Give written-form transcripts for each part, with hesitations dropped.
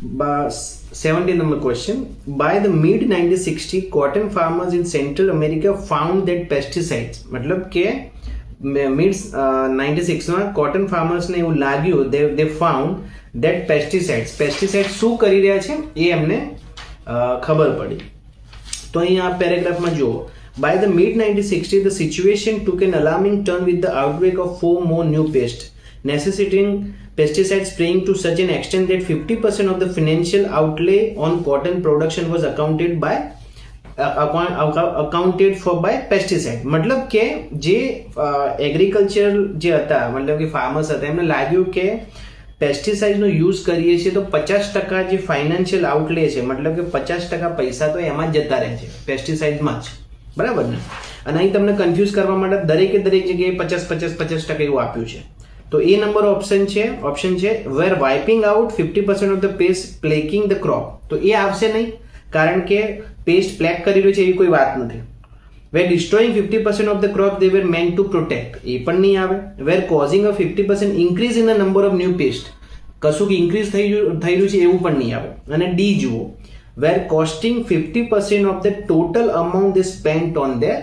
17 number question. By the mid 1960, cotton farmers in Central America found that pesticides, मतलब કે mid 96 માં cotton farmers ને એવું લાગ્યું, they found that pesticides શું કરી રહ્યા છે એ એમને ખબર પડી. તો અહીંયા આ પેરેગ્રાફમાં જુઓ. By the mid 1960, the situation took an alarming turn with the outbreak of 4 more new pests, necessitating pesticide spraying to such an extent that 50% of the financial outlay on cotton production was accounted for by pesticide. मतलब કે જે agriculture જે હતા, मतलब કે farmers હતા, એમને લાગ્યું કે પેસ્ટિસાઇડનો યુઝ કરીએ છીએ તો 50% જે ફાઇનાન્શિયલ આઉટલે છે, મતલબ કે 50% પૈસા તો એમાં જ જતા રહે છે, પેસ્ટિસાઇડમાં જ, બરાબર ને. અને અહીં તમને કન્ફ્યુઝ કરવા માટે દરેકે દરેક જગ્યાએ 50% એવું આપ્યું છે. તો એ નંબર ઓપ્શન છે were wiping out 50% of the pest plaguing the crop. તો એ આવશે નહીં, કારણ કે પેસ્ટ પ્લેક કરી રહ્યું છે એવી કોઈ વાત નથી. Were destroying 50% of the crop they were meant to protect, એ પણ નહીં આવે. Were causing a 50% increase in the number of new pest, કશું કે ઇન્ક્રીઝ થઈ રહ્યું છે એવું પણ નહીં આવે. અને ડી જુઓ, were costing 50% of the total amount they spent on their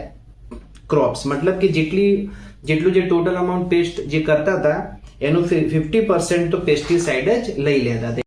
crops, મતલબ કે જેટલું જે ટોટલ અમાઉન્ટ પેસ્ટ જે કરતા હતા એનું 50% તો પેસ્ટિસાઇડ જ લઈ લેતા હતા.